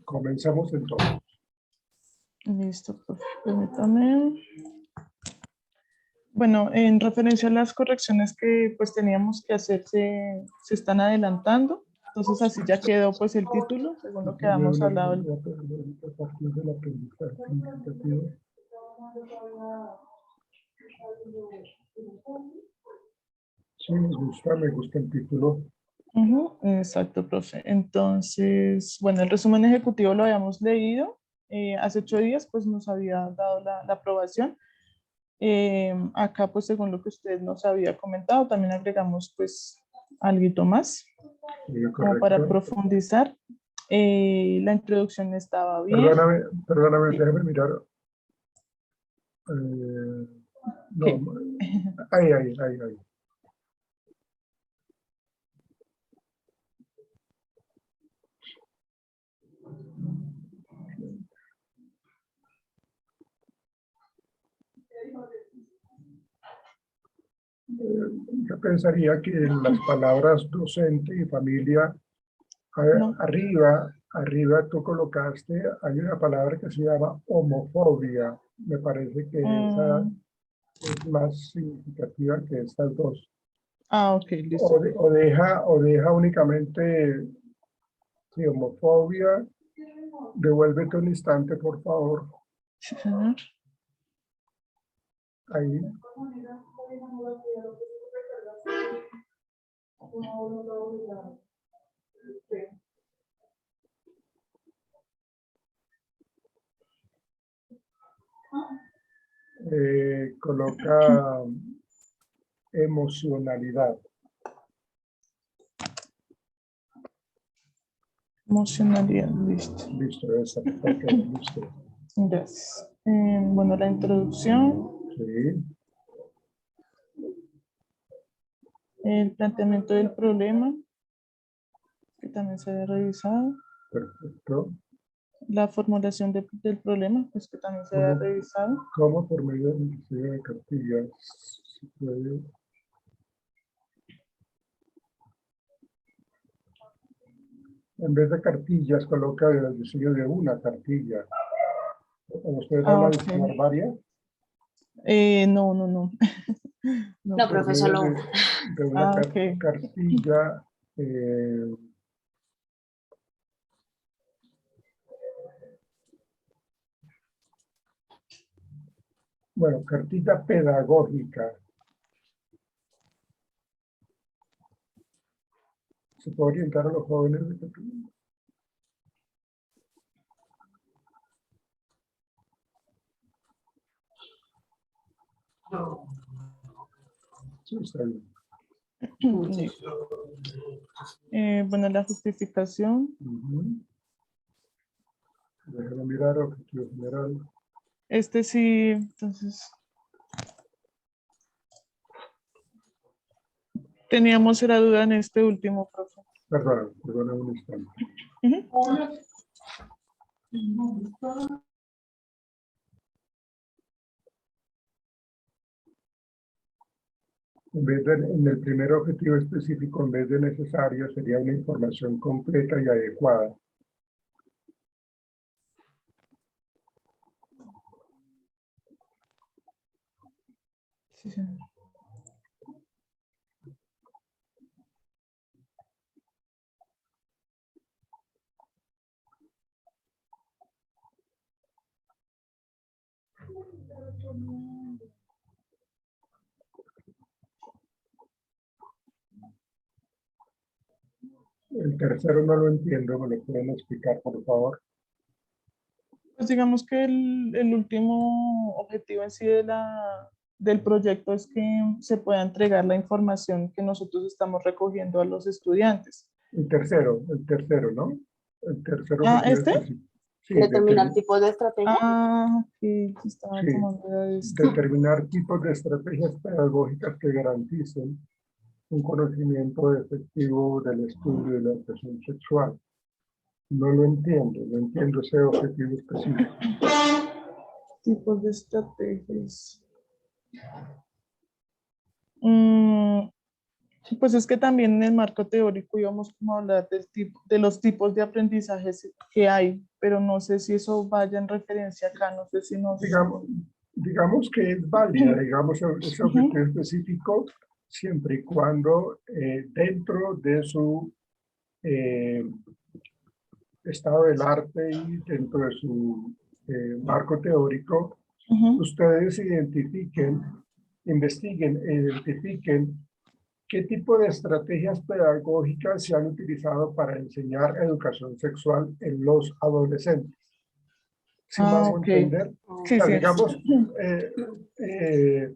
Comenzamos entonces. Listo, profe. Permítame. Bueno, en referencia a las correcciones que pues teníamos que hacer, se están adelantando. Entonces así ya quedó pues el título, según lo que habíamos hablado. A partir del aprendizaje significativo. Sí, me gusta el título. Exacto, profe. Entonces, bueno, el resumen ejecutivo lo habíamos leído. Hace 8 días pues nos había dado la aprobación. Acá pues según lo que usted nos había comentado, también agregamos pues algo más como para profundizar. La introducción estaba bien. Perdóname, Sí. déjame mirar. No, ¿Qué? ahí. Yo pensaría que en las palabras docente y familia, No. arriba tú colocaste, hay una palabra que se llama homofobia. Me parece que esa es más significativa que estas dos. Ok, listo. O deja únicamente, sí, homofobia. Devuélvete un instante, por favor. Sí, señor. Ahí. Coloca emocionalidad. Emocionalidad, listo. Listo, esa. Ok, listo. Gracias. Bueno, la introducción, Sí, el planteamiento del problema, que también se debe revisado. perfecto. La formulación del problema, pues que también se debe revisado. ¿Cómo por medio del diseño de cartillas se puede? En vez de cartillas, coloca el diseño de una cartilla. ¿Usted habla de diseñar varias? No. No, profesor, no. De una Ok. cartilla. Bueno, cartilla pedagógica. Se puede orientar a los jóvenes de cartilla. Sí, está bien. Bueno, la justificación. Déjame mirar objetivo general. Sí, entonces. Teníamos la duda en este último, profe. Perdona un instante. En el primer objetivo específico, en vez de necesario, sería una información completa y adecuada. Sí, señor. El tercero no lo entiendo, ¿me lo pueden explicar, por favor? Pues digamos que el último objetivo en sí del proyecto es que se pueda entregar la información que nosotros estamos recogiendo a los estudiantes. El tercero, ¿no? El tercer Ah, objetivo específico. Sí, Determinar tipos de estrategia. Ok, estaba sí, tomando de esto. determinar tipos de estrategias pedagógicas que garanticen un conocimiento efectivo del estudio de la educación sexual. No lo entiendo ese objetivo específico. Tipos de estrategias. Pues es que también en el marco teórico íbamos como a hablar del tipo, de los tipos de aprendizajes que hay, pero no sé si eso vaya en referencia acá, no sé si nos... Digamos que es válida, digamos, ese Ujú, objetivo específico, siempre y cuando dentro de su eh, estado del arte y dentro de su marco teórico, ujú. ustedes investiguen e identifiquen qué tipo de estrategias pedagógicas se han utilizado para enseñar educación sexual en los adolescentes. ¿Sí me Ah, hago ok. entender? O Sí, sea, sí. eh, eh,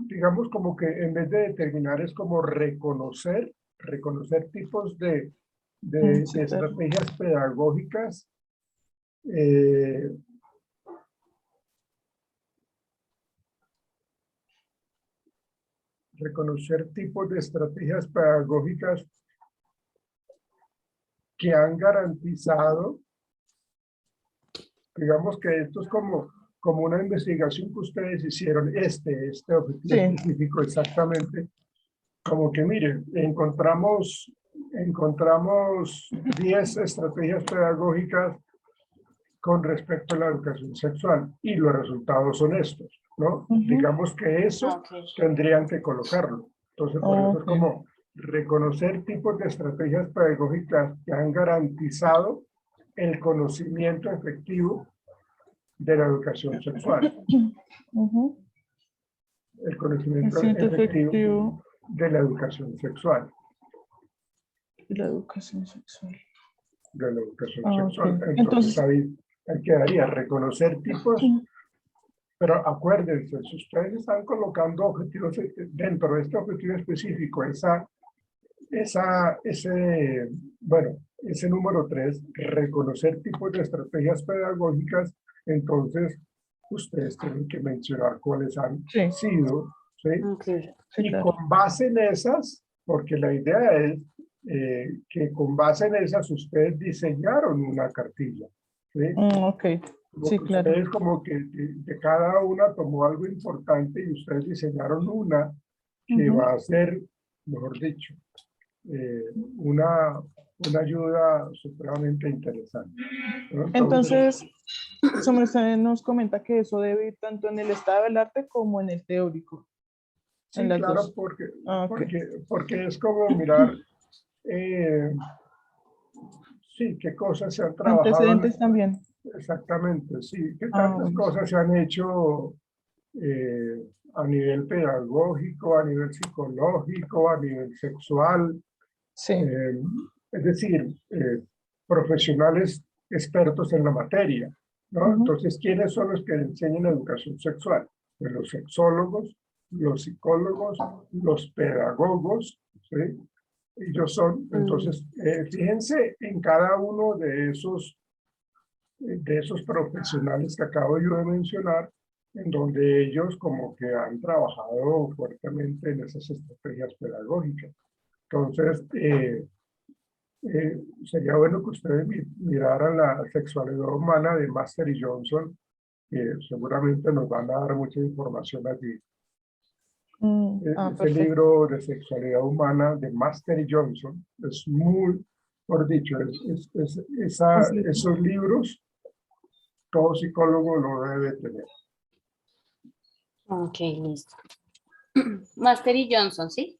digamos como que en vez de determinar es como reconocer tipos Sí, de claro. estrategias pedagógicas, eh, reconocer tipos de estrategias pedagógicas que han garantizado, digamos que esto es como una investigación que ustedes hicieron, este objetivo Sí. específico exactamente, como que miren, encontramos 10 estrategias pedagógicas con respecto a la educación sexual y los resultados son estos, ¿no? Ujú. Digamos que eso Ok. tendrían que colocarlo. Entonces, por eso es Ok. como reconocer tipos de estrategias pedagógicas que han garantizado el conocimiento efectivo de la educación sexual, Ujú. el Me conocimiento siento efectivo efectivo de la educación sexual, de la educación sexual. de la educación Ah, ok. sexual. Entonces Entonces, ahí quedaría reconocer tipos. Pero acuérdense, si ustedes están colocando objetivos dentro de este objetivo específico, ese número 3, reconocer tipos de estrategias pedagógicas, entonces ustedes tienen que mencionar cuáles han sí, sido, ¿sí? Ok. sí, Y claro. con base en esas, porque la idea es que con base en esas ustedes diseñaron una cartilla, ¿sí? Ok, Como sí, que claro. ustedes como que de cada una tomó algo importante y ustedes diseñaron una que Ujú. va a ser, mejor dicho, eh, una, una ayuda supremamente interesante, ¿no? Entonces, Entonces, su merced nos comenta que eso debe ir tanto en el estado del arte como en el teórico, en sí, las claro, dos. Ah, ok. porque es como mirar, eh, sí, qué cosas se han trabajado Antecedentes también. exactamente, sí, qué Ah, tantas bueno. cosas se han hecho a nivel pedagógico, a nivel psicológico, a nivel sexual, Sí. eh, es decir, profesionales expertos en la materia, ¿no? Ujú. Entonces, ¿quiénes son los que enseñan educación sexual? Pues los sexólogos, los psicólogos, los pedagogos, ¿sí? Ellos son, Mm, entonces, fíjense en cada uno de esos profesionales que acabo yo de mencionar, en donde ellos como que han trabajado fuertemente en esas estrategias pedagógicas. Entonces, sería bueno que ustedes miraran la sexualidad humana de Master y Johnson, que seguramente nos van a dar mucha información allí. Ese Perfecto. libro de sexualidad humana de Master y Johnson es muy, por dicho, Completo. esos libros todo psicólogo lo debe tener. ok, listo. Master y Johnson, ¿sí?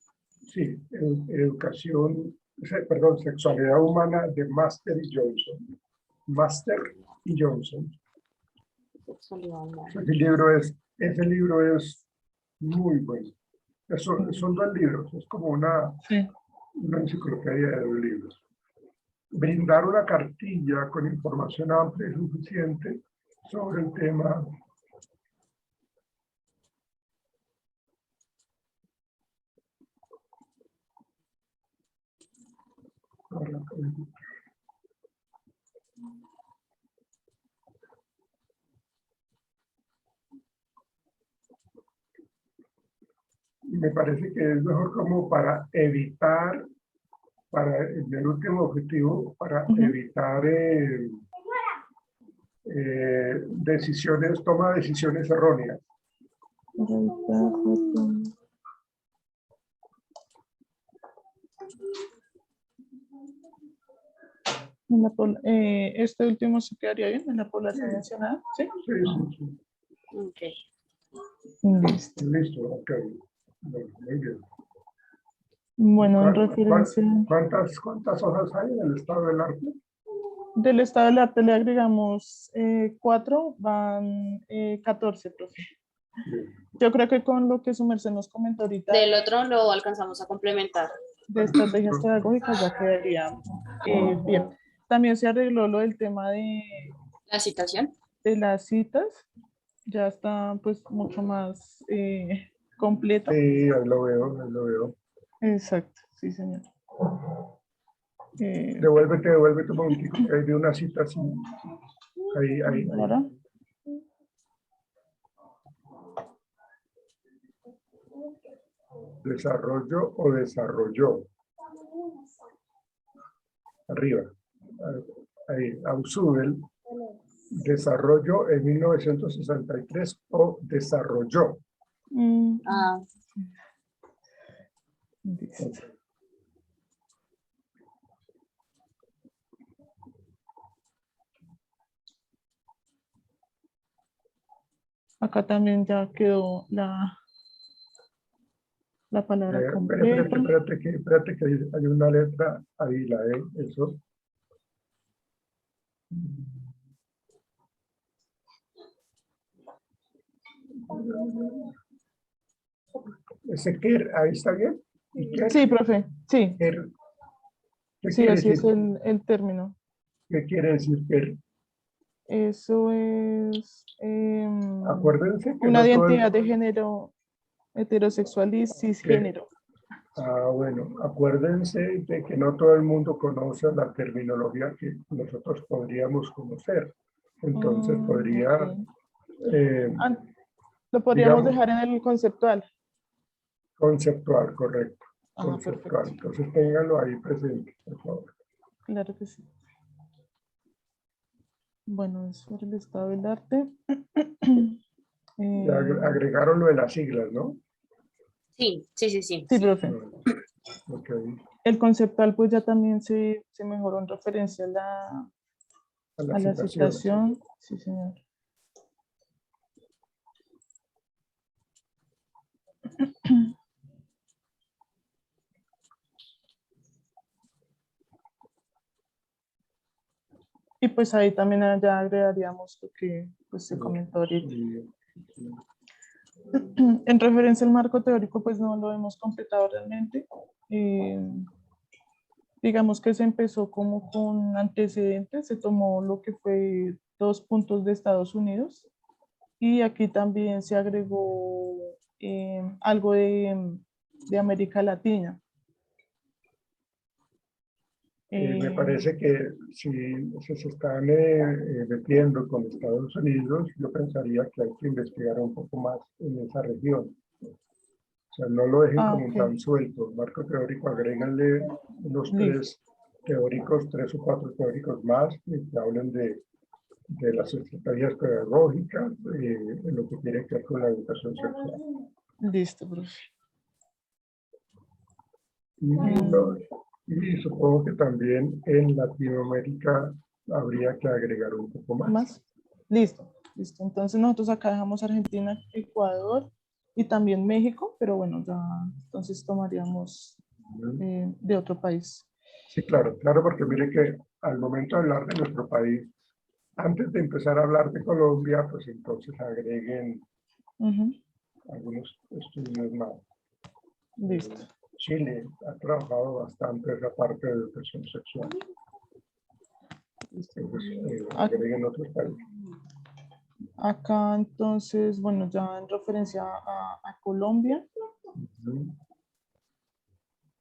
Sí, educación, perdón, sexualidad humana de Master y Johnson. Master y Johnson. Sexualidad humana. Ese libro es muy bueno. Son dos libros, es como Sí. una enciclopedia de dos libros. Brindar una cartilla con información amplia y suficiente sobre el tema. Me parece que es mejor como para evitar, para el último objetivo, para Ujú. evitar toma de decisiones erróneas. Para evitar Este último se quedaría bien en la población mencionada, ¿sí? Sí, sí, sí. Ok. Listo. Listo, ok. Bueno, muy bien. Bueno, en ¿Cuán- cuán- referencia ¿Cuántas hojas hay en el estado del arte? del estado del arte le agregamos 4, van 14, profe. Bien. Yo creo que con lo que su merced nos comentó ahorita Del otro lo alcanzamos a complementar. de estrategias pedagógicas ya quedaría bien. También se arregló lo del tema La citación. de las citas, ya está pues mucho más completo. Sí, ahí lo veo, ahí lo veo. Exacto, sí señor. Devuélvete un momentico, que hay de una cita así. Ahí. Ahora, Desarrollo o desarrolló. Arriba. Ahí, Ausubel. Desarrollo en 1963 o desarrolló. Ah, listo. Acá también ya quedó la palabra completa. Espérate que hay una letra ahí, la E, eso. Ese quer, ahí está bien. ¿Y quer? Sí, profe, sí, Quer. ¿Qué sí, quiere así es decir? el término. ¿Qué quiere decir quer? Eso es Acuérdense que una no todo el... identidad de género heterosexual y cisgénero. Bueno, acuérdense de que no todo el mundo conoce la terminología que nosotros podríamos conocer. Entonces podría, Ok. eh, Ah, lo podríamos digamos, dejar en el conceptual. conceptual, correcto. Ah, Conceptual. perfecto. Entonces ténganlo ahí presente, por favor. Claro que sí. Bueno, es sobre el estado del arte. Ya agregaron lo de las siglas, ¿no? sí, sí, sí, sí. Sí, profe. Bueno, ok. El conceptual pues ya también se mejoró en referencia A la a la citación. citación. Sí, señor. Y pues ahí también ya agregaríamos lo que pues, se comentó ahorita. En referencia al marco teórico, pues no lo hemos completado realmente. Digamos que se empezó como con antecedentes, se tomó lo que fue 2 puntos de Estados Unidos y aquí también se agregó algo de América Latina. Me parece que si se están metiendo con Estados Unidos, yo pensaría que hay que investigar un poco más en esa región. O sea, no lo dejen como Ok, tan suelto. Marco teórico, agréganle unos listo, 3 o 4 teóricos más que hablen de las estrategias pedagógicas, en lo que tiene que ver con la educación sexual. listo, profe. Y supongo que también en Latinoamérica habría que agregar un poco más. ¿Más? Listo, listo. Entonces nosotros acá dejamos Argentina, Ecuador y también México, pero bueno, ya entonces tomaríamos de otro país. Sí, claro, claro, porque mire que al momento de hablar de nuestro país, antes de empezar a hablar de Colombia, pues entonces agreguen Ujú, algunos estudios más. listo. Chile ha trabajado bastante esa parte de educación sexual. Entonces, agreguen otros países. Acá entonces, bueno, ya en referencia a Colombia Ujú.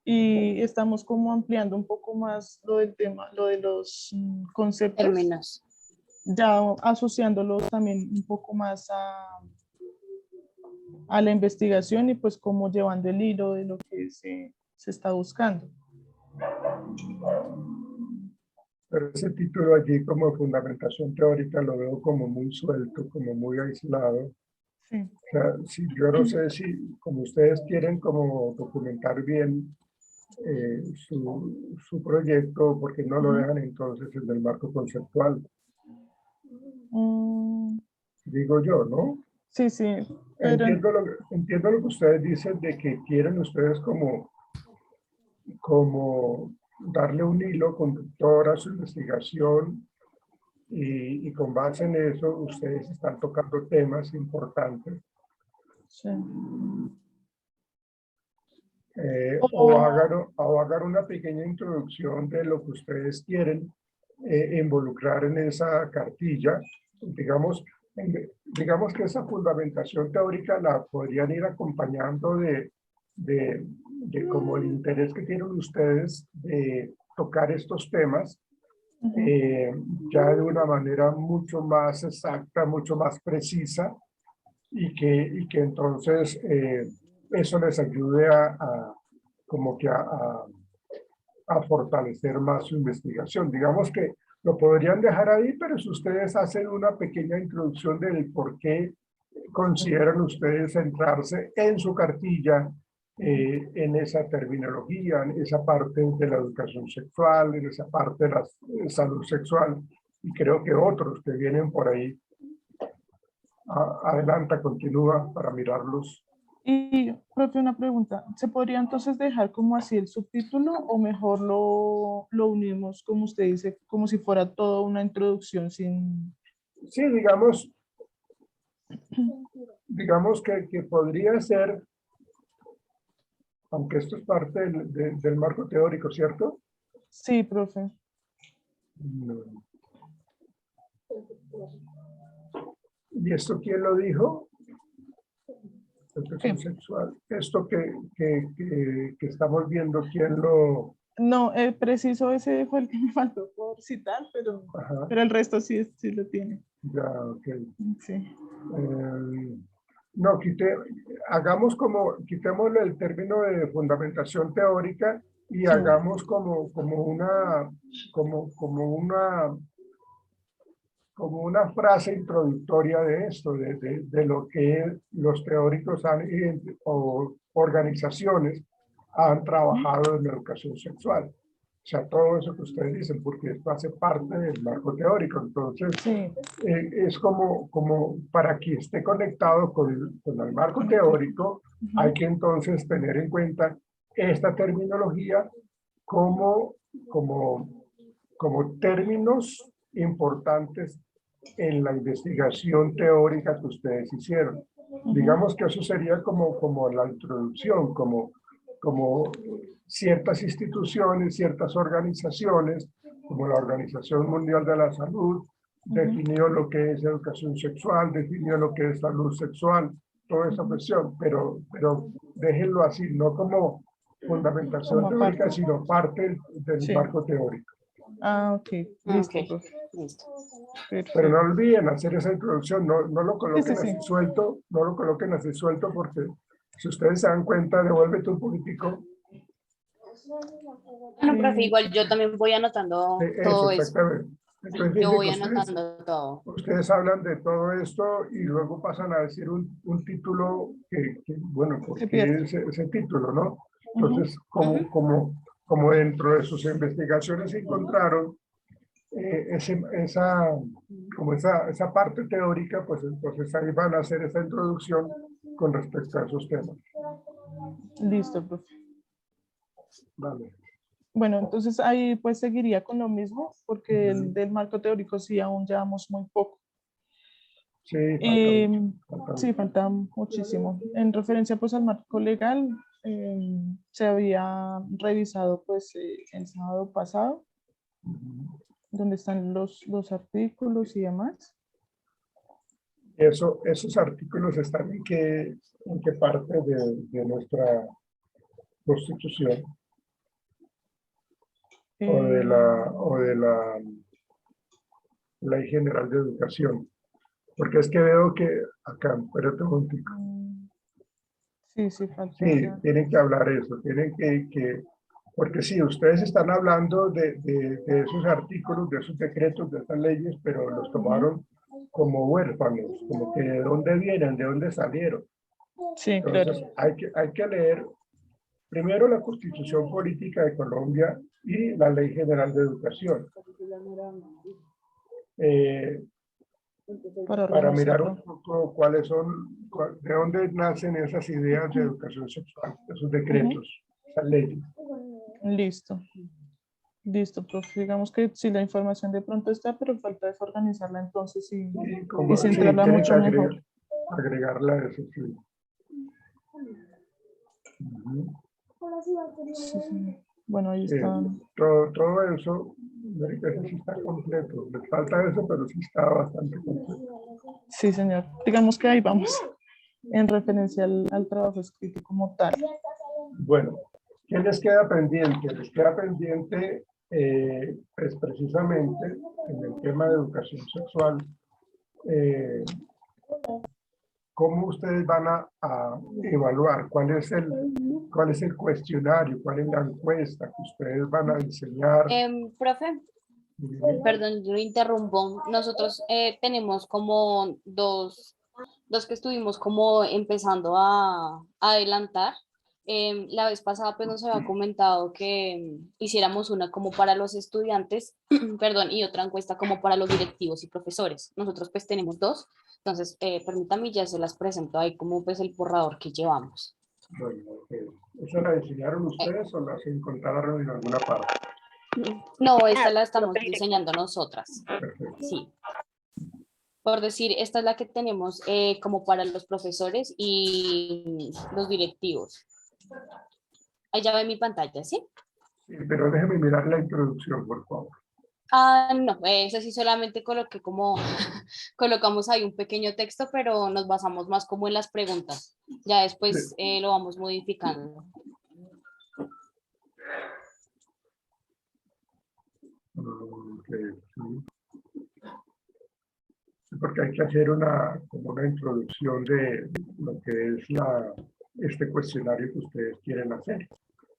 y estamos como ampliando un poco más lo del tema, lo de los conceptos, Términos. ya asociándolos también un poco más a la investigación y pues como llevando el hilo de lo que se está buscando. Pero ese título allí como fundamentación teórica lo veo como muy suelto, como muy aislado. Sí. O sea, si, yo no sé si como ustedes quieren como documentar bien su proyecto, porque no lo Ujú. dejan entonces en el marco conceptual, Mm, digo yo, ¿no? sí, sí, pero Entiendo lo que ustedes dicen de que quieren ustedes como darle un hilo conductor a su investigación y con base en eso ustedes están tocando temas importantes sí. o hagan una pequeña introducción de lo que ustedes quieren involucrar en esa cartilla. Digamos, digamos que esa fundamentación teórica la podrían ir acompañando de como el interés que tienen ustedes de tocar estos temas Ujú. ya de una manera mucho más exacta, mucho más precisa y que entonces eso les ayude como que a fortalecer más su investigación. Digamos que lo podrían dejar ahí, pero si ustedes hacen una pequeña introducción del por qué consideran ustedes centrarse en su cartilla, en esa terminología, en esa parte de la educación sexual, en esa parte de la salud sexual, y creo que otros que vienen por ahí. Adelanta, continúa para mirarlos. Y, profe, una pregunta. ¿Se podría entonces dejar como así el subtítulo o mejor lo unimos, como usted dice, como si fuera toda una introducción sin... Sí, digamos que podría ser, aunque esto es parte del marco teórico, ¿cierto? Sí, profe. No. ¿Y esto quién lo dijo? Educación ¿Qué? sexual. Esto que estamos viendo, ¿quién lo...? No, preciso ese fue el que me faltó por citar, Ajá, pero el resto sí, sí lo tiene. ya, ok. Sí. No, quitémosle el término de fundamentación teórica y Sí. hagamos como una frase introductoria de esto, de lo que los teóricos o organizaciones han trabajado en la educación sexual. O sea, todo eso que ustedes dicen, porque esto hace parte del marco teórico. Entonces, Sí. es como para que esté conectado con el marco Con el tema. teórico, hay Ujú. que entonces tener en cuenta esta terminología como, como, como términos importantes en la investigación teórica que ustedes hicieron. Ujú. Digamos que eso sería como la introducción, como ciertas instituciones, ciertas organizaciones, como la Organización Mundial de la Salud, Ujú. definió lo que es educación sexual, definió lo que es salud sexual, toda esa Ujú. cuestión, pero déjenlo así, no como fundamentación Como teórica, aparte. sino parte del Sí. marco teórico. Ah, ok. Ok, Listo, profe. listo. Pero no Perfecto. olviden hacer esa introducción, no lo Sí, sí, coloquen sí. así suelto, no lo coloquen así suelto porque si ustedes se dan cuenta, devuélvete un poquitico. Bueno, profe, Sí. igual yo también voy anotando Eso, todo eso. exactamente. Entonces, Yo fíjense que voy anotando todo. ustedes hablan de todo esto y luego pasan a decir un título bueno, ¿por Se qué pierde. ese título, no? Ujú. Entonces, Ujú. como dentro de sus investigaciones encontraron esa parte teórica, pues entonces ahí van a hacer esa introducción con respecto a esos temas. Listo, profe. Vale. Bueno, entonces ahí pues seguiría con lo mismo, porque el Ujú. del marco teórico sí aún llevamos muy poco. Sí, falta Eh, mucho, falta sí, mucho. falta muchísimo. En referencia pues al marco legal, se había revisado pues el sábado pasado, Ujú. donde están los artículos y demás. Esos artículos están en qué parte de nuestra Constitución o de Eh, la Ley General de Educación. Porque es que veo que acá, espérate un momentico. mm, sí, sí, falta Sí, ya. tienen que hablar eso, tienen porque sí, ustedes están hablando de esos artículos, de esos decretos, de esas leyes, pero los Ujú. tomaron como huérfanos, como que de dónde vienen, de dónde salieron. Sí, claro. Entonces hay que leer Primero, la Constitución Política de Colombia y la Ley General de Educación. Para Para mirar un organizarlo. poco cuáles son, de dónde nacen esas ideas de educación sexual, esos decretos, esas leyes. Listo. Listo, profe. Digamos que sí, la información de pronto está, pero falta desorganizarla entonces Y y sí, centrarla tienen que mucho mejor. agregarla a eso, sí. Ujú. Sí, sí. Bueno, ahí Sí, están. todo eso, América, eso sí está completo. Les falta eso, pero sí está bastante completo. Sí, señor. Digamos que ahí vamos en referencia al trabajo escrito como tal. Bueno, ¿qué les queda pendiente? Les queda pendiente, pues precisamente en el tema de educación sexual, eh, cómo ustedes van a evaluar, cuál es el cuestionario, cuál es la encuesta que ustedes van a enseñar. Profe, perdón, yo lo interrumpo. Nosotros tenemos como dos que estuvimos como empezando a adelantar. La vez pasada pues nos había comentado que hiciéramos una como para los estudiantes, perdón, y otra encuesta como para los directivos y profesores. Nosotros pues tenemos dos, entonces permítame, ya se las presento ahí como pues el borrador que llevamos. Bueno, ¿esa la diseñaron ustedes o la se encontraron en alguna parte? No, esta la estamos diseñando nosotras. Perfecto. Sí. Por decir, esta es la que tenemos como para los profesores y los directivos. Ahí ya ve mi pantalla, ¿sí? Sí, pero déjeme mirar la introducción, por favor. Ah, no, eso sí solamente coloqué como, colocamos ahí un pequeño texto, pero nos basamos más como en las preguntas. Ya después lo vamos modificando. Sí. Porque hay que hacer como una introducción de lo que es este cuestionario que ustedes quieren hacer.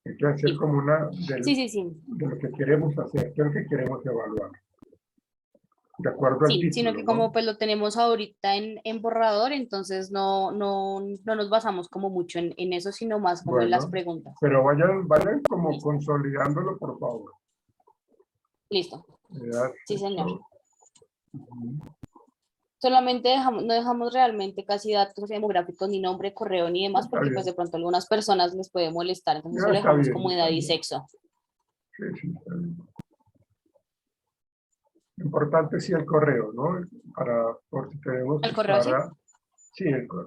Hay que hacer Sí. como Sí. de lo que queremos hacer, qué es lo que queremos evaluar. De acuerdo al Sí, sino título, que ¿no? como pues lo tenemos ahorita en borrador, entonces no nos basamos como mucho en eso, sino más como en las Bueno, preguntas. pero vayan como Listo. consolidándolo, por favor. Listo. ¿Verdad? Sí, señor. Ujú. Solamente no dejamos realmente casi datos demográficos, ni nombre, correo, ni demás, Está porque pues bien. de pronto a algunas personas les puede molestar, entonces Ya solo está dejamos bien, como está edad y bien. sexo. Sí, sí, está bien. Lo importante sí el correo, ¿no? Por si queremos ¿El correo sí? sí,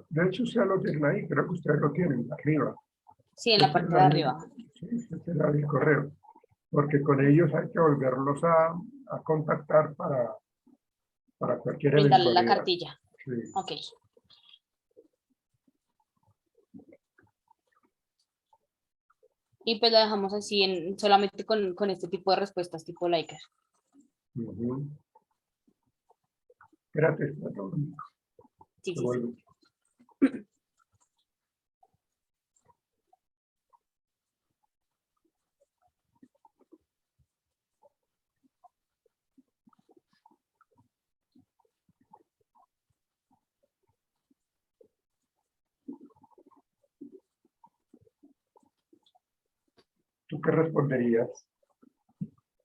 de hecho ustedes lo tienen ahí, creo que ustedes lo tienen arriba. Sí, en la parte de arriba. Sí, ese es el correo. Porque con ellos hay que volverlos a contactar para cualquier Brindarle la eventualidad. cartilla. Sí. Ok. Y pues la dejamos así solamente con este tipo de respuestas, tipo Liker. Ujú. Espérate. Sí. Vuelve. ¿Tú qué responderías,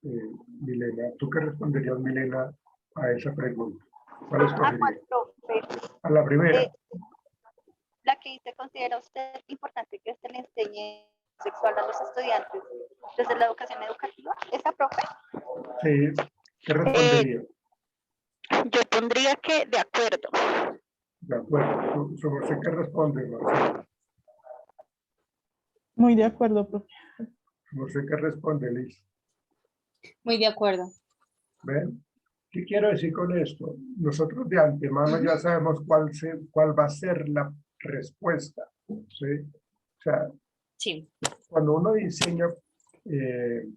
Milena? ¿Tú qué responderías, Milena, a esa pregunta? ¿Cuál escogerías? A la primera. La que dice, ¿considera usted importante que se le enseñe sexual a los estudiantes desde la educación educativa? ¿Esa, profe? Sí. ¿Qué responderías? Yo pondría que de acuerdo. De acuerdo. ¿Su merced qué responde, Marcelo? Muy de acuerdo, profe. ¿Su merced qué responde, Liz? Muy de acuerdo. ¿Ven? ¿Qué quiero decir con esto? Nosotros de antemano ya sabemos cuál va a ser la respuesta, ¿sí? O sea, Sí. cuando uno diseña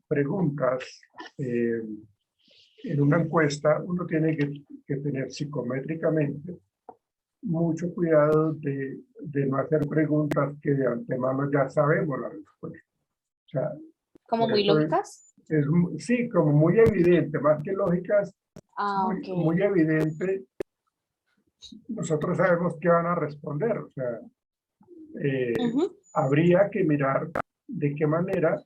preguntas en una encuesta, uno tiene que tener psicométricamente mucho cuidado de no hacer preguntas que de antemano ya sabemos la respuesta. O sea, Como por muy eso lógicas. sí, como muy evidente, más que lógicas, Ah, muy, ok. muy evidente. Nosotros sabemos qué van a responder. O sea, Ujú. habría que mirar de qué manera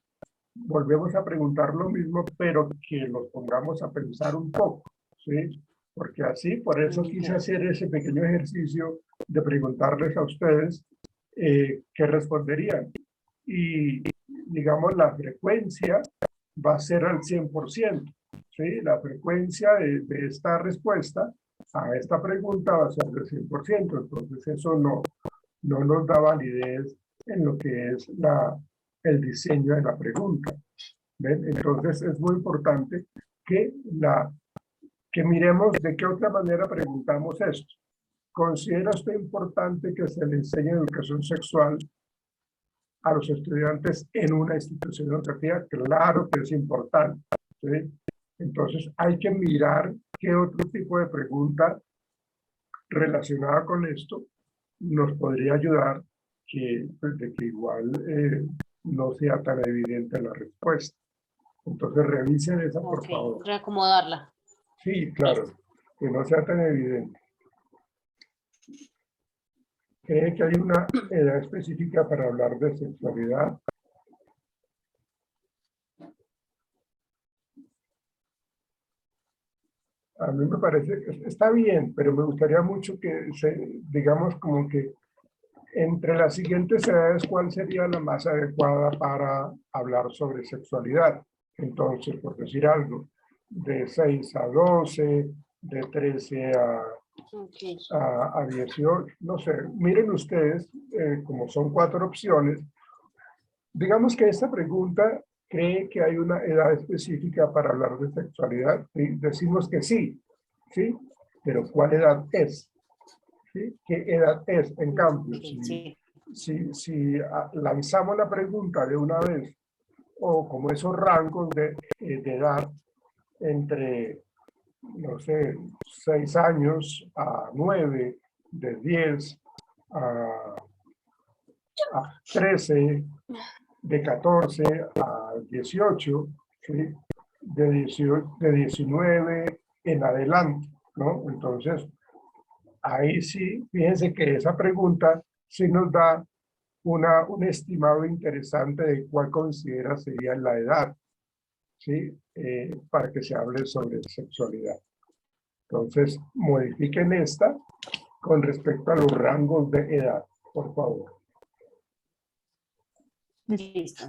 volvemos a preguntar lo mismo, pero que los pongamos a pensar un poco, ¿sí? Porque así, por eso quise hacer ese pequeño ejercicio de preguntarles a ustedes qué responderían. Y, digamos, la frecuencia va a ser al 100%, ¿sí? La frecuencia de esta respuesta a esta pregunta va a ser del 100%. Entonces, eso no nos da validez en lo que es el diseño de la pregunta. ¿Ven? Entonces, es muy importante que miremos de qué otra manera preguntamos esto. ¿Considera usted importante que se le enseñe educación sexual a los estudiantes en una institución educativa? Claro que es importante, ¿sí? Entonces, hay que mirar qué otro tipo de pregunta relacionada con esto nos podría ayudar de que igual no sea tan evidente la respuesta. Entonces, revisen esa, por favor. Reacomodarla. Sí, claro, que no sea tan evidente. ¿Cree que hay una edad específica para hablar de sexualidad? A mí me parece que está bien, pero me gustaría mucho que digamos como que entre las siguientes edades, ¿cuál sería la más adecuada para hablar sobre sexualidad? Entonces, por decir algo, de 6 a 12, de 13 a 18, no sé, miren ustedes, como son 4 opciones, digamos que esta pregunta cree que hay una edad específica para hablar de sexualidad. ¿Sí? Decimos que sí, ¿sí? Pero ¿cuál edad es? ¿Sí? ¿Qué edad es? En cambio, si lanzamos la pregunta de una vez, o como esos rangos de edad entre, no sé, 6 años a 9, de 10 a 13, de 14 a 18, ¿sí? de 19 en adelante, ¿no? Entonces, ahí sí, fíjense que esa pregunta sí nos da un estimado interesante de cuál considera sería la edad, ¿sí? Para que se hable sobre sexualidad. Entonces, modifiquen esta con respecto a los rangos de edad, por favor. Listo.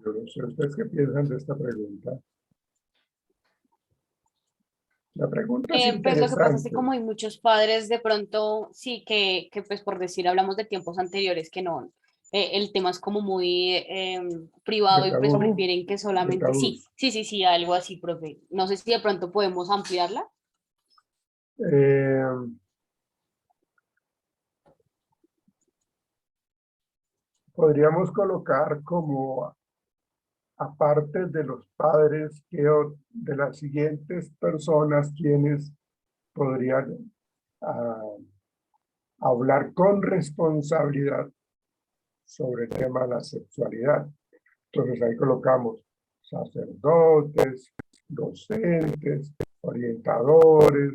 Yo no sé, ¿ustedes qué piensan de esta pregunta? La pregunta es Pues lo que pasa es interesante. que como hay muchos padres de pronto, sí que pues por decir, hablamos de tiempos anteriores que no, el tema es como muy privado y pues prefieren que solamente, sí, algo así, profe. No sé si de pronto podemos ampliarla. Podríamos colocar como, aparte de los padres, que de las siguientes personas quienes podrían hablar con responsabilidad sobre el tema de la sexualidad. Entonces ahí colocamos sacerdotes, docentes, orientadores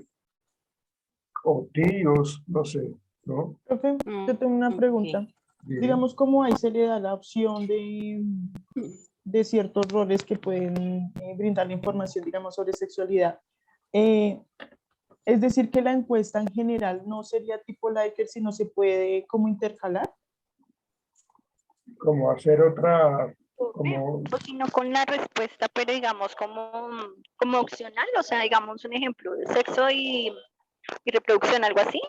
o tíos, no sé, ¿no? Profe, yo tengo una pregunta. Bien. Digamos, ¿cómo ahí se le da la opción de ciertos roles que pueden brindar la información, digamos, sobre sexualidad? Es decir, que la encuesta en general no sería tipo Likert, sino se puede como intercalar. Como hacer otra, como... O si no con la respuesta, pero digamos como opcional, o sea, digamos un ejemplo de sexo y reproducción, algo así.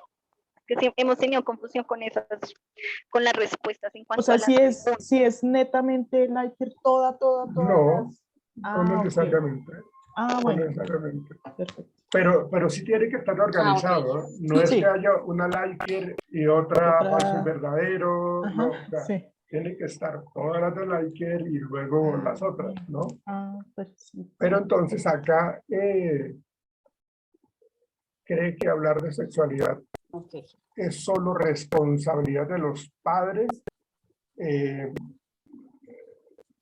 Que sí, hemos tenido confusión con con las respuestas en cuanto O sea, a las si es netamente Likert, todas No, las... no necesariamente. Bueno. No necesariamente. Perfecto. Pero sí tiene que estar organizado. Okay. No es que haya una Likert y otra falso y verdadero. Ajá, No, o sea, sí. tiene que estar todas las de Liker y luego las otras, ¿no? Ah, perfecto. Pero entonces acá cree que hablar de sexualidad Ok. es solo responsabilidad de los padres.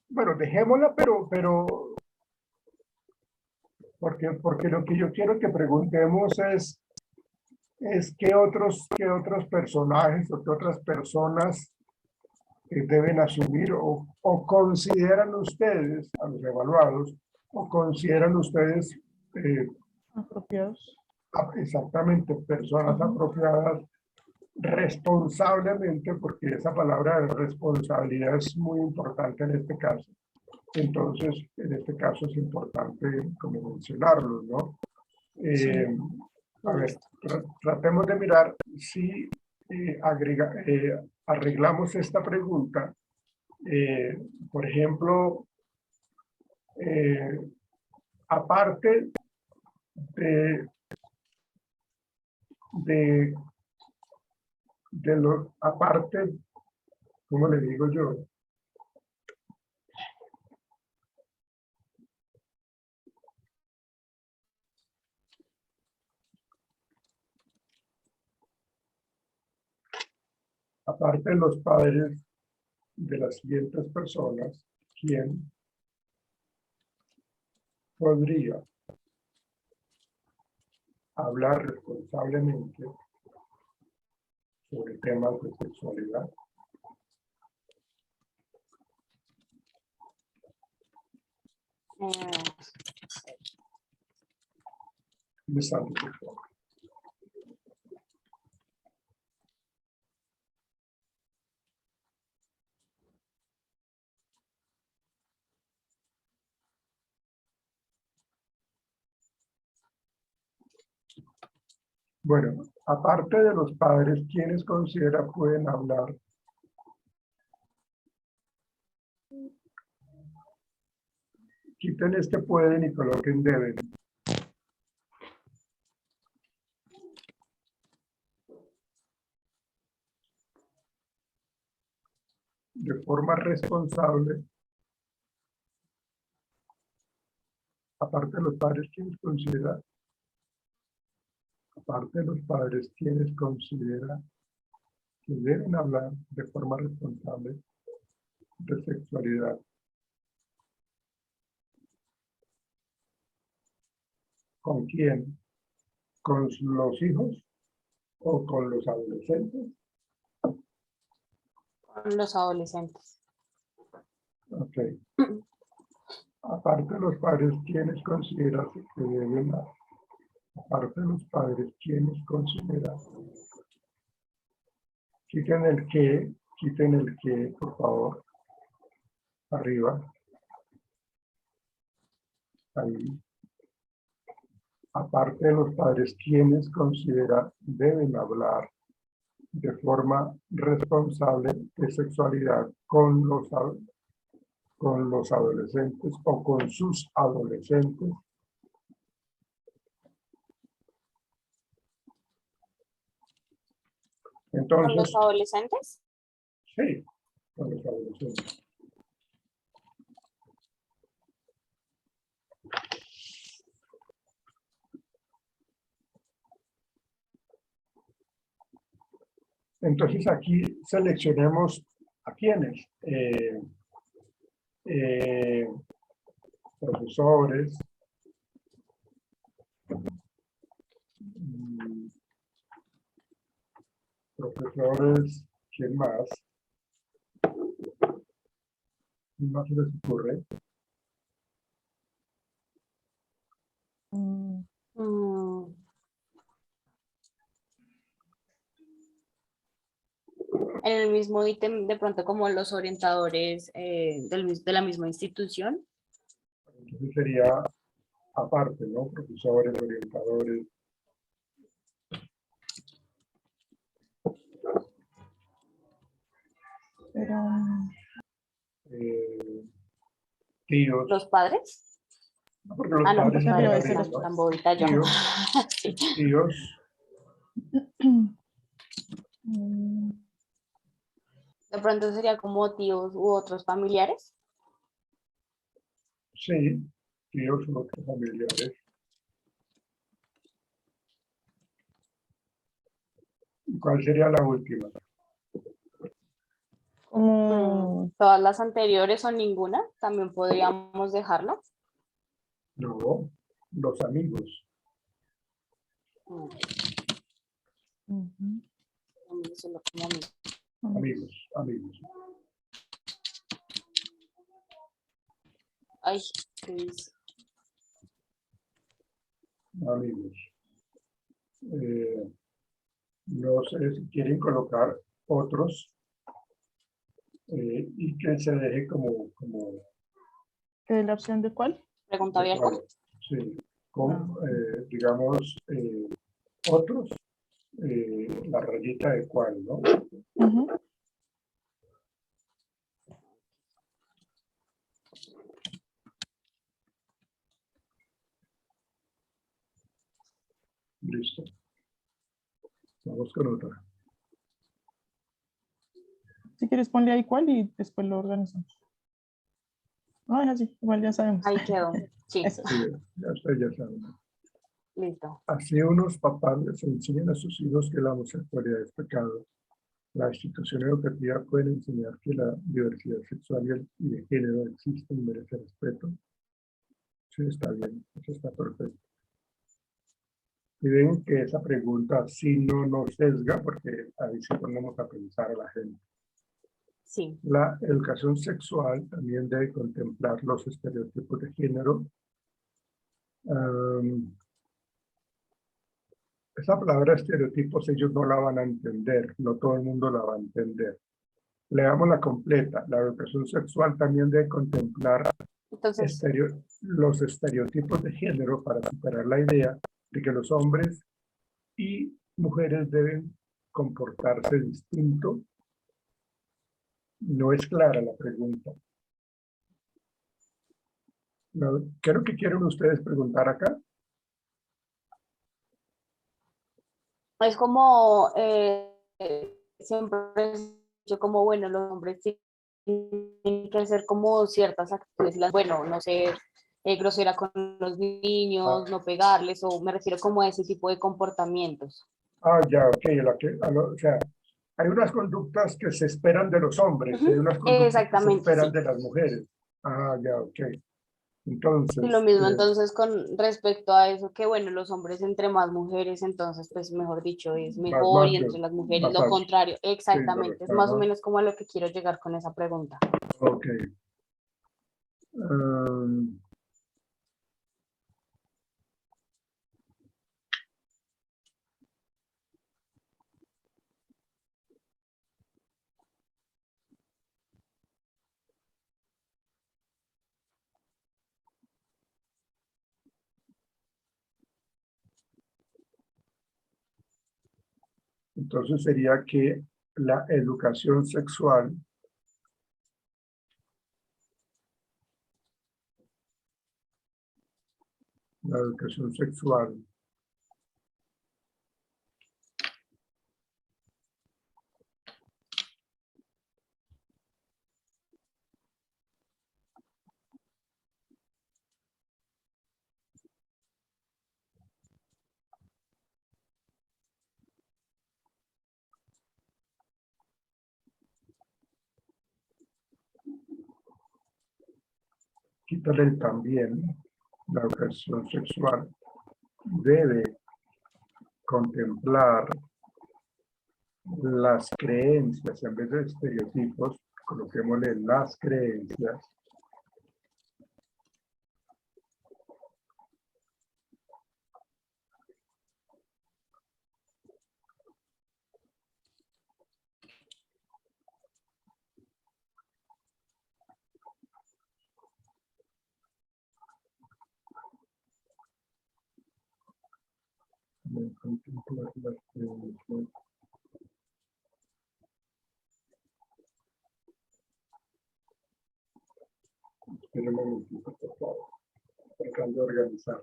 Bueno, dejémosla, pero porque lo que yo quiero que preguntemos es qué otros personajes o qué otras personas deben asumir o consideran ustedes, a los evaluados, o consideran ustedes Apropiados. exactamente personas apropiadas responsablemente, porque esa palabra de responsabilidad es muy importante en este caso. Entonces, en este caso es importante como mencionarlo, ¿no? A ver, tratemos de mirar si arreglamos esta pregunta. Por ejemplo, aparte de lo, aparte, ¿cómo le digo yo? Aparte de los padres de las siguientes personas, ¿quién podría hablar responsablemente sobre temas de sexualidad? Lisandro, por favor. Bueno, aparte de los padres, ¿quiénes considera pueden hablar? Quiten este pueden y coloquen deben. De forma responsable, aparte de los padres, ¿quiénes considera? Aparte de los padres, ¿quiénes considera que deben hablar de forma responsable de sexualidad? ¿Con quién? ¿Con los hijos o con los adolescentes? Con los adolescentes. Ok. Aparte de los padres, ¿quiénes consideran que deben hablar? Aparte de los padres, ¿quiénes consideran? Quiten el que, por favor. Arriba. Ahí. Aparte de los padres, ¿quiénes consideran deben hablar de forma responsable de sexualidad con los adolescentes o con sus adolescentes? ¿Con Entonces, los adolescentes? sí, con los adolescentes. Entonces aquí seleccionemos a quiénes. Profesores, ¿quién más? ¿Quién más se les ocurre? En el mismo ítem, de pronto como los orientadores de la misma institución. Entonces sería aparte, ¿no? Profesores, orientadores. Pero Tíos. ¿Los padres? No, porque los Ah, no, padres los arriba padres, de arriba, ser ¿no? tan bobita yo. Tíos, Sí. tíos, De pronto sería como tíos u otros familiares. Sí, tíos u otros familiares. ¿Y cuál sería la última? Como, Todas las anteriores o ninguna, también podríamos dejarlo. No, los amigos. Mm, ujú, solo como amigos. Amigos, amigos. Ay, ¿qué dice? Amigos. No sé si quieren colocar otros y que se deje como ¿qué es la opción de cuál? Pregunta abierta. sí, con, digamos, otros, la rayita de cuál, ¿no? Ujú. Listo. Vamos con otra. Si quieres ponle ahí cuál y después lo organizamos. No, es así, igual ya sabemos. Ahí quedó. Sí, Eso. Sí, ya ustedes ya saben. listo. Así unos papás les enseñan a sus hijos que la homosexualidad es pecado. La institución educativa puede enseñar que la diversidad sexual y de género existe y merece respeto. Sí, está bien, eso está perfecto. Y ven que esa pregunta sí no nos sesga porque ahí sí ponemos a pensar a la gente. Sí, La educación sexual también debe contemplar los estereotipos de género. Esa palabra estereotipos ellos no la van a entender, no todo el mundo la va a entender. Leamos la completa. La educación sexual también debe contemplar entonces, los estereotipos de género para superar la idea de que los hombres y mujeres deben comportarse distinto. No es clara la pregunta. ¿Qué es lo que quieren ustedes preguntar acá? es como siempre he dicho como, bueno, los hombres tienen que hacer como ciertas actitudes, bueno, no ser grosera con los niños, no pegarles, o me refiero como a ese tipo de comportamientos. Ya, ok. O sea, hay unas conductas que se esperan de los hombres y hay unas conductas que se Exactamente, esperan sí. de las mujeres. Ya, ok. Y lo Entonces, mismo entonces con respecto a eso, que bueno, los hombres entre más mujeres, entonces pues mejor dicho, es más mejor y machos, entre las mujeres más lo machos. contrario. Sí, Exactamente, es correcto. más o Ajá. menos como a lo que quiero llegar con esa pregunta. Ok. Um, entonces sería que la educación sexual la educación sexual quítale también la educación sexual debe contemplar las creencias en vez de estereotipos, coloquémosle las creencias debe contemplar las creencias. Espera un momentito, por favor. Tratando de organizar.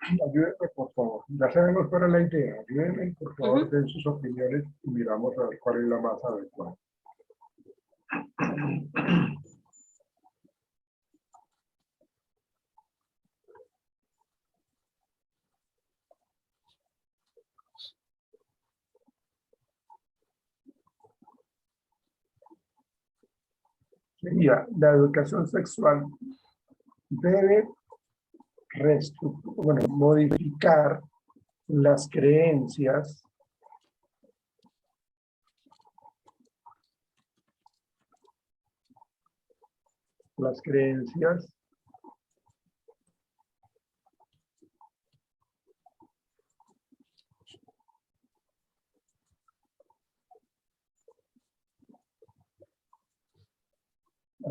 Ayúdenme, por favor. Ya sabemos cuál es la idea. Ayúdenme, por favor, den sus opiniones y miramos a ver cuál es la más adecuada. Sería, la educación sexual debe modificar las creencias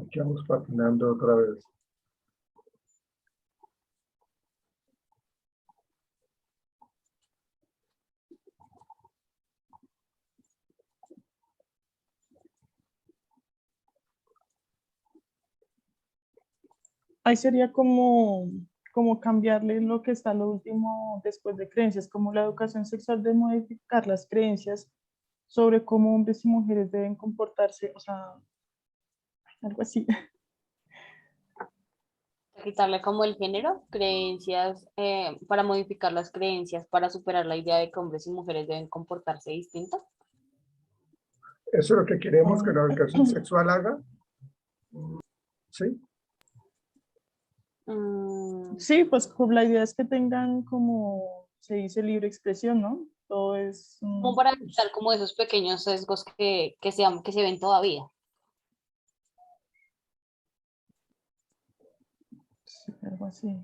aquí vamos patinando otra vez. Ahí sería como cambiarle lo que está lo último después de creencias, como la educación sexual de modificar las creencias sobre cómo hombres y mujeres deben comportarse, o sea, algo así. Quitarle como el género, creencias, para modificar las creencias, para superar la idea de que hombres y mujeres deben comportarse distintos. ¿Eso es lo que queremos que la educación sexual haga? ¿Sí? Sí, pues la idea es que tengan como se dice libre expresión, ¿no? Todo es... Como para evitar como esos pequeños sesgos que se ven todavía. Sí, algo así.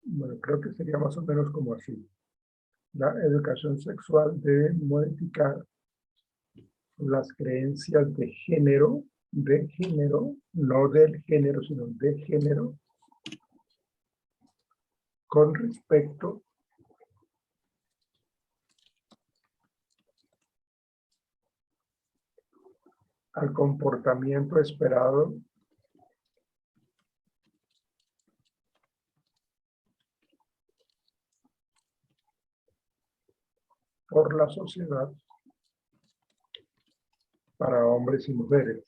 Bueno, creo que sería más o menos como así. La educación sexual debe modificar las creencias de género, no del género, sino de género, con respecto al comportamiento esperado por la sociedad para hombres y mujeres.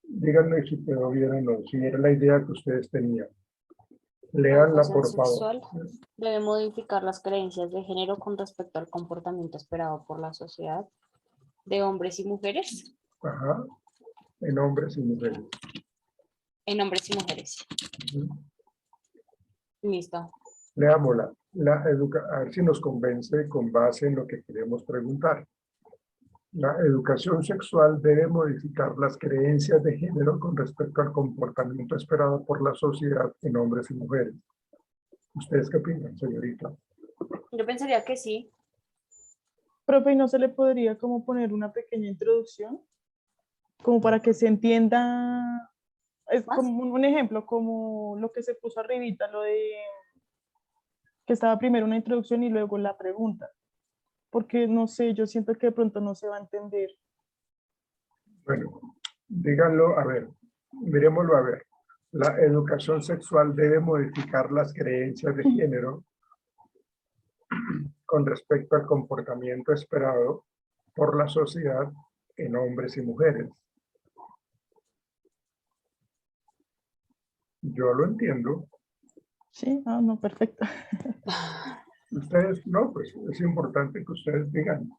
Díganme si quedó bien o no, si era la idea que ustedes tenían. Léanla, educación por favor. sexual debe modificar las creencias de género con respecto al comportamiento esperado por la sociedad de hombres y mujeres. Ajá, en hombres y mujeres. En hombres y mujeres. Listo. Leámosla. A ver si nos convence con base en lo que queremos preguntar. La educación sexual debe modificar las creencias de género con respecto al comportamiento esperado por la sociedad en hombres y mujeres. ¿Ustedes qué opinan, señorita? Yo pensaría que sí. Profe, ¿y no se le podría como poner una pequeña introducción? Como para que se entienda, es ¿Más? como un ejemplo, como lo que se puso arribita, lo de que estaba primero una introducción y luego la pregunta. Porque no sé, yo siento que de pronto no se va a entender. Bueno, díganlo, a ver, miremoslo a ver. La educación sexual debe modificar las creencias de género con respecto al comportamiento esperado por la sociedad en hombres y mujeres. Yo lo entiendo. Sí, ah, no, perfecto. Ustedes no, pues es importante que ustedes digan.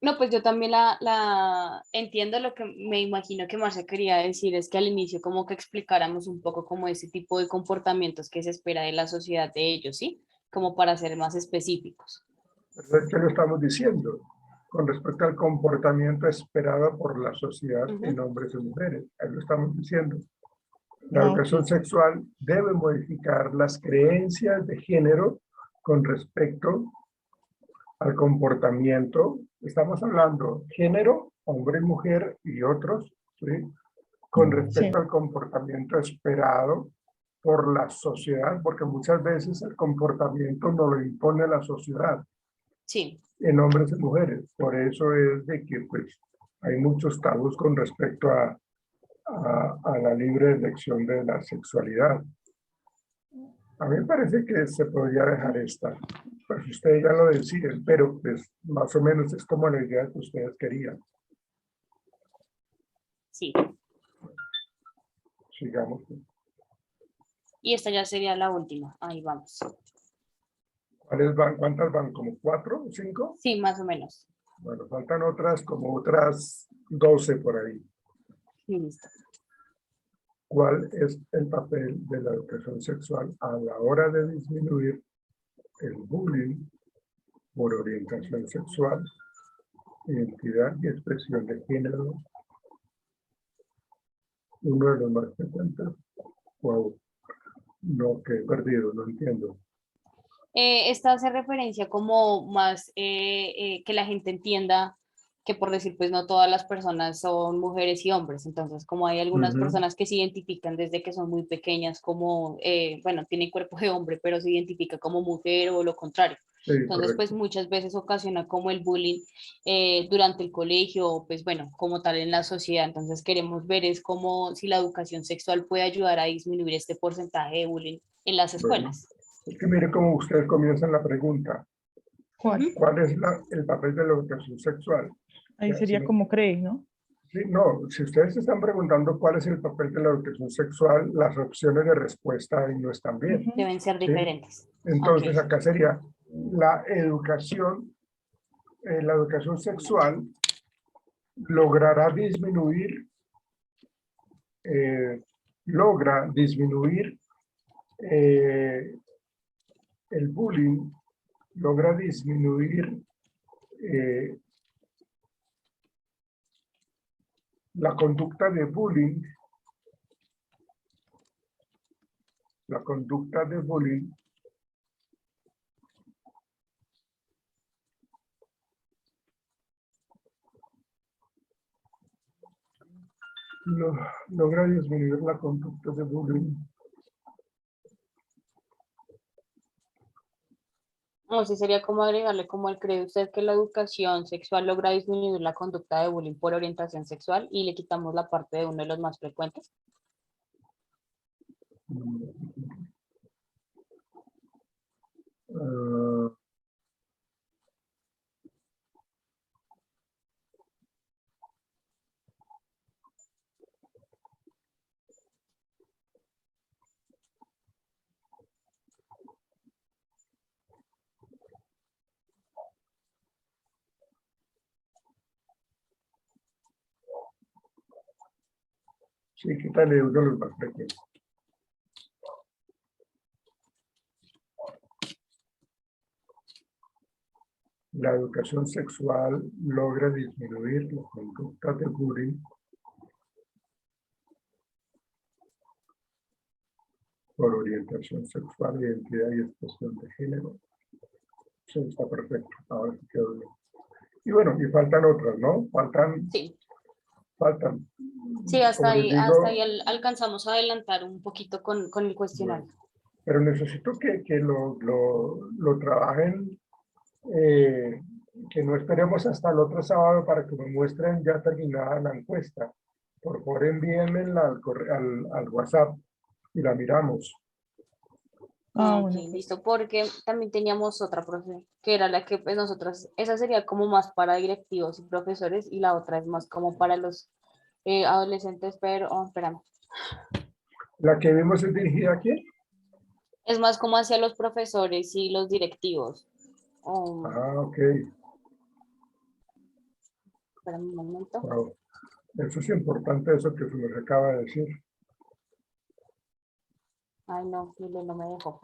No, pues yo también la entiendo. Lo que me imagino que Marcia quería decir es que al inicio como que explicáramos un poco como ese tipo de comportamientos que se espera de la sociedad de ellos, ¿sí? Como para ser más específicos. Pero es que lo estamos diciendo con respecto al comportamiento esperado por la sociedad en hombres y mujeres. Ahí lo estamos diciendo. La Ah, educación ok. sexual debe modificar las creencias de género con respecto al comportamiento. Estamos hablando género, hombre, mujer y otros, ¿sí? Con Sí, respecto al comportamiento esperado por la sociedad, porque muchas veces el comportamiento no lo impone la sociedad Sí, en hombres y mujeres. Por eso es de que pues hay muchos tabús con respecto a la libre elección de la sexualidad. A mí me parece que se podría dejar esta, pues ustedes ya lo deciden, pero pues más o menos es como la idea que ustedes querían. sí. Sigamos. Y esta ya sería la última. Ahí vamos. ¿Cuáles van? ¿Cuántas van? ¿Como 4 o 5? Sí, más o menos. Bueno, faltan otras, como otras 12 por ahí. Listo. ¿Cuál es el papel de la educación sexual a la hora de disminuir el bullying por orientación sexual, identidad y expresión de género? Uno de los más frecuentes. Wow, no, que he perdido, no entiendo. Esta hace referencia como más que la gente entienda que por decir, pues no todas las personas son mujeres y hombres, entonces como hay algunas Ujú, personas que se identifican desde que son muy pequeñas como, bueno, tienen cuerpo de hombre, pero se identifica como mujer o lo contrario. sí, Entonces, pues correcto. muchas veces ocasiona como el bullying durante el colegio, o pues bueno, como tal en la sociedad. Entonces queremos ver es como si la educación sexual puede ayudar a disminuir este porcentaje de bullying en las Bueno, escuelas. es que mire cómo ustedes comienzan la pregunta. ¿cuál? Ujú. ¿Cuál es el papel de la educación sexual? O Ahí sea, si sería no, como cree, ¿no? sí, no, si ustedes se están preguntando cuál es el papel de la educación sexual, las opciones de respuesta ahí no están bien, Ujú. Deben ser ¿sí? diferentes. Ok. Entonces acá sería la educación sexual logrará disminuir, eh, logra disminuir eh, el bullying, logra disminuir eh, la conducta de bullying, la conducta de bullying logra disminuir la conducta de bullying. O sí sería como agregarle como el cree usted que la educación sexual logra disminuir la conducta de bullying por orientación sexual y le quitamos la parte de uno de los más frecuentes. Uh, sí, quítale uno de los más frecuentes. La educación sexual logra disminuir la conducta de bullying por orientación sexual, identidad y expresión de género. Sí, está perfecto. Ahora sí quedó bien. Y bueno, y faltan otras, ¿no? Sí, Faltan. sí, Como les hasta ahí digo, alcanzamos a adelantar un poquito con el bueno, cuestionario. pero necesito que lo trabajen, eh, que no esperemos hasta el otro sábado para que me muestren ya terminada la encuesta. Por favor, envíenmela al WhatsApp y la miramos. Ah, Ok, bueno, pues. listo, porque también teníamos otra profe, que era la que pues nosotros, esa sería como más para directivos y profesores y la otra es más como para los adolescentes, pero, oh, espérame, La que vimos es dirigida aquí. es más como hacia los profesores y los directivos. Ah, ok. Espérame un momento. Wow. Eso es importante, eso que se nos acaba de decir. Ay, no, Lile no me dejó.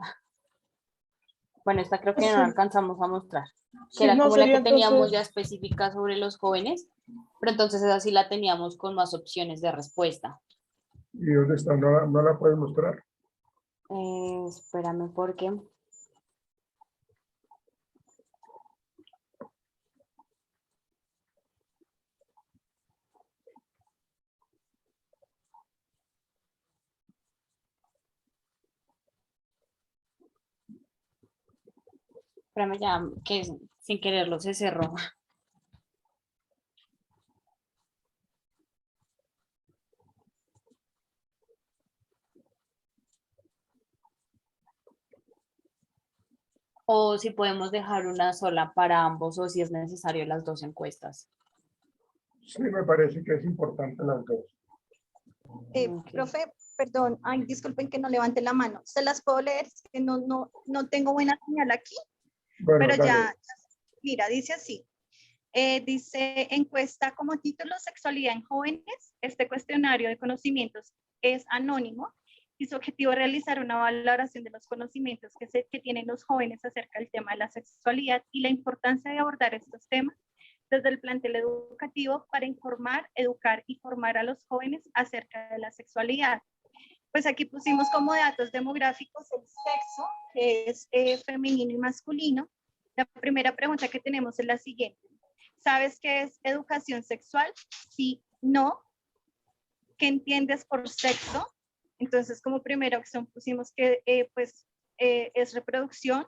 Bueno, esta creo que Pues no sí, alcanzamos a mostrar, que sí, era no, como la sería que teníamos ya entonces, específica sobre los jóvenes, pero entonces esa sí la teníamos con más opciones de respuesta. ¿Y dónde está? ¿No la puedes mostrar? Espérame, porque espérame ya, que sin quererlo se cerró. O si podemos dejar una sola para ambos o si es necesario las dos encuestas. Sí, me parece que es importante las dos. Ok. Profe, perdón, ay, disculpen que no levante la mano. ¿Se las puedo leer? Es que no tengo buena señal aquí, Bueno, pero dale. ya, mira, dice así. Dice, encuesta como título Sexualidad en jóvenes. Este cuestionario de conocimientos es anónimo y su objetivo es realizar una valoración de los conocimientos que tienen los jóvenes acerca del tema de la sexualidad y la importancia de abordar estos temas desde el plantel educativo para informar, educar y formar a los jóvenes acerca de la sexualidad. Pues aquí pusimos como datos demográficos el sexo, que es femenino y masculino. La primera pregunta que tenemos es la siguiente. ¿Sabes qué es educación sexual? Sí, no. ¿Qué entiendes por sexo? Entonces, como primera opción pusimos que es reproducción,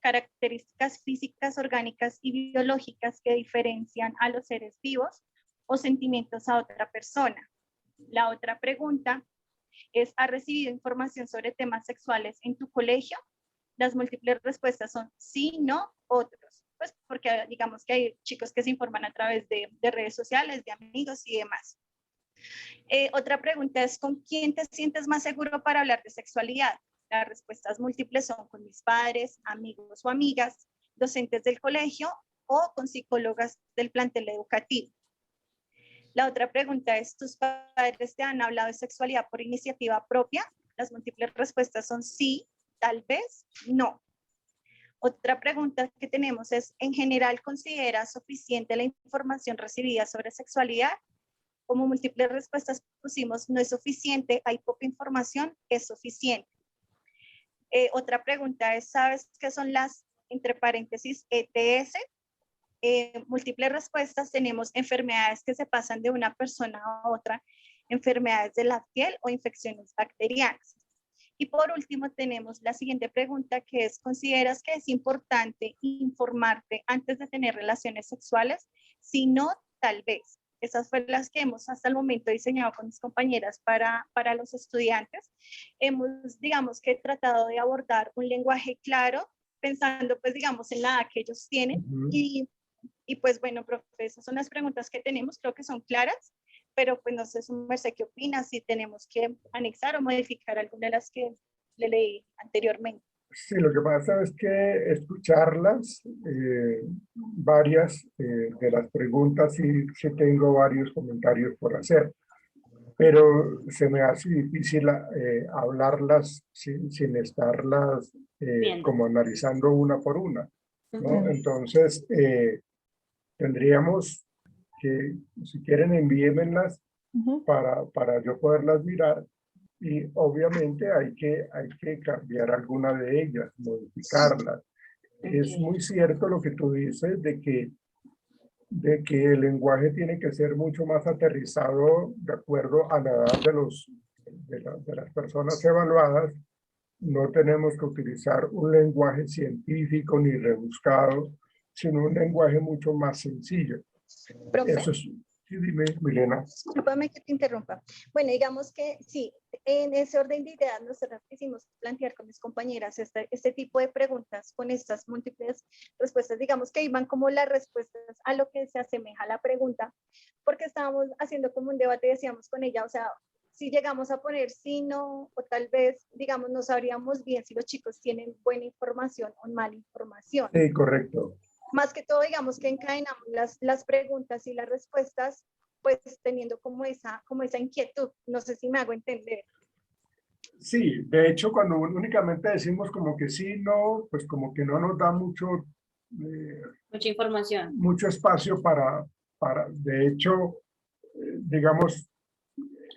características físicas, orgánicas y biológicas que diferencian a los seres vivos o sentimientos a otra persona. La otra pregunta es, ¿has recibido información sobre temas sexuales en tu colegio? Las múltiples respuestas son sí, no, otros. Pues porque digamos que hay chicos que se informan a través de redes sociales, de amigos y demás. Otra pregunta es, ¿con quién te sientes más seguro para hablar de sexualidad? Las respuestas múltiples son con mis padres, amigos o amigas, docentes del colegio o con psicólogas del plantel educativo. La otra pregunta es, ¿tus padres te han hablado de sexualidad por iniciativa propia? Las múltiples respuestas son sí, tal vez, no. Otra pregunta que tenemos es, ¿en general consideras suficiente la información recibida sobre sexualidad? Como múltiples respuestas pusimos, no es suficiente, hay poca información, es suficiente. Otra pregunta es, ¿sabes qué son las, entre paréntesis, ETS? Múltiples respuestas, tenemos enfermedades que se pasan de una persona a otra, enfermedades de la piel o infecciones bacterianas. Y por último tenemos la siguiente pregunta que es, ¿consideras que es importante informarte antes de tener relaciones sexuales? Si no, tal vez. Esas fueron las que hemos hasta el momento diseñado con mis compañeras para los estudiantes. Hemos, digamos que tratado de abordar un lenguaje claro, pensando pues digamos en la edad que ellos tienen. Y pues bueno, profe, esas son las preguntas que tenemos, creo que son claras, pero pues no sé, su merced, ¿qué opina? Si tenemos que anexar o modificar alguna de las que le leí anteriormente. Sí, lo que pasa es que escucharlas, varias de las preguntas, sí tengo varios comentarios por hacer, pero se me hace difícil hablarlas sin estarlas como analizando una por una, ¿no? Entonces, tendríamos que, si quieren, envíenmelas para yo poderlas mirar. Y obviamente hay que cambiar alguna de ellas, modificarlas. Es muy cierto lo que tú dices de que el lenguaje tiene que ser mucho más aterrizado de acuerdo a la edad de las personas evaluadas. No tenemos que utilizar un lenguaje científico ni rebuscado, sino un lenguaje mucho más sencillo. Profe, Eso es, sí, dime, Milena. discúlpame que te interrumpa. Bueno, digamos que sí, en ese orden de ideas nosotros quisimos plantear con mis compañeras este tipo de preguntas con estas múltiples respuestas, digamos que iban como las respuestas a lo que se asemeja a la pregunta, porque estábamos haciendo como un debate, decíamos con ella, o sea, si llegamos a poner sí, no, o tal vez, digamos, no sabríamos bien si los chicos tienen buena información o mala información. Sí, correcto. Más que todo, digamos que encadenamos las preguntas y las respuestas, pues teniendo como esa inquietud. No sé si me hago entender. Sí, de hecho, cuando únicamente decimos como que sí, no, pues como que no nos da mucho, Mucha información. mucho espacio de hecho, digamos,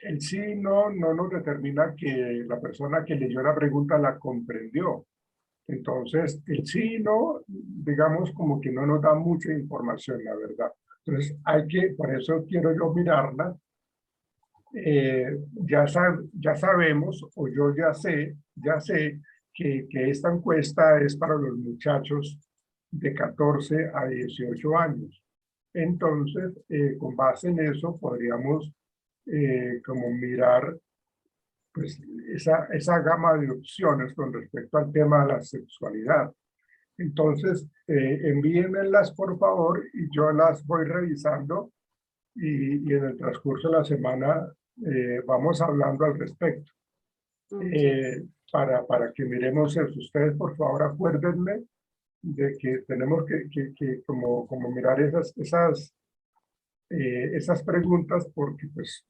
el sí y no nos determina que la persona que leyó la pregunta la comprendió. Entonces, el sí y no, digamos, como que no nos da mucha información, la verdad. Entonces, por eso quiero yo mirarla. Ya sabemos, o yo ya sé que esta encuesta es para los muchachos de 14 a 18 años. Entonces, con base en eso, podríamos como mirar pues, esa gama de opciones con respecto al tema de la sexualidad. Entonces, envíenmelas por favor y yo las voy revisando y en el transcurso de la semana vamos hablando al respecto. Para que miremos eso. Ustedes por favor acuérdenme de que tenemos que como mirar esas preguntas porque pues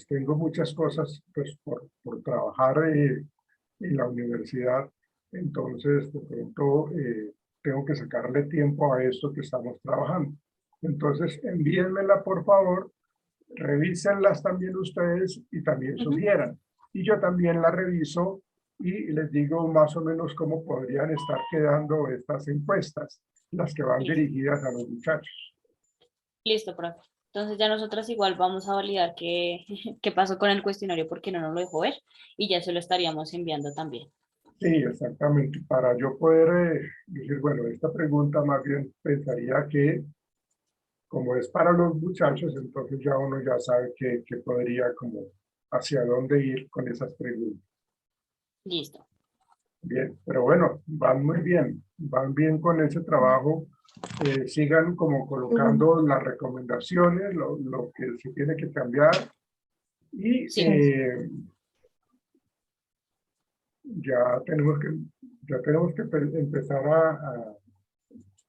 tengo muchas cosas pues por trabajar en la universidad. Entonces, de pronto, tengo que sacarle tiempo a esto que estamos trabajando. Entonces, envíenmela, por favor, revísenlas también ustedes y también sugieran. Y yo también la reviso y les digo más o menos cómo podrían estar quedando estas encuestas, las que van dirigidas a los muchachos. Listo, profe. Entonces ya nosotras igual vamos a validar qué pasó con el cuestionario porque no nos lo dejó ver y ya se lo estaríamos enviando también. Sí, exactamente. Para yo poder decir, bueno, esta pregunta más bien pensaría que como es para los muchachos, entonces ya uno ya sabe que podría como hacia dónde ir con esas preguntas. Listo. Bien, pero bueno, van bien con ese trabajo. Sigan como colocando las recomendaciones, lo que se tiene que cambiar y Sí. ya tenemos que empezar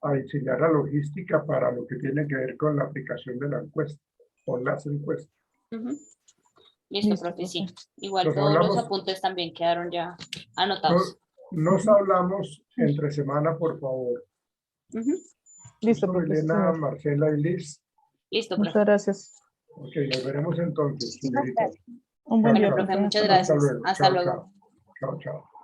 a diseñar la logística para lo que tiene que ver con la aplicación de la encuesta o las encuestas. Listo, Listo, profe, sí. profe. Igual Nos todos hablamos. los apuntes también quedaron ya anotados. Nos hablamos entre semana, por favor. Listo, profe, sí, Elena, señor. Marcela y Liz. Listo, profe. Muchas gracias. Ok, nos veremos entonces, señoritas. Un buen Bueno, día, profe, profe. muchas Hasta luego. gracias. Hasta luego. Chao, chao.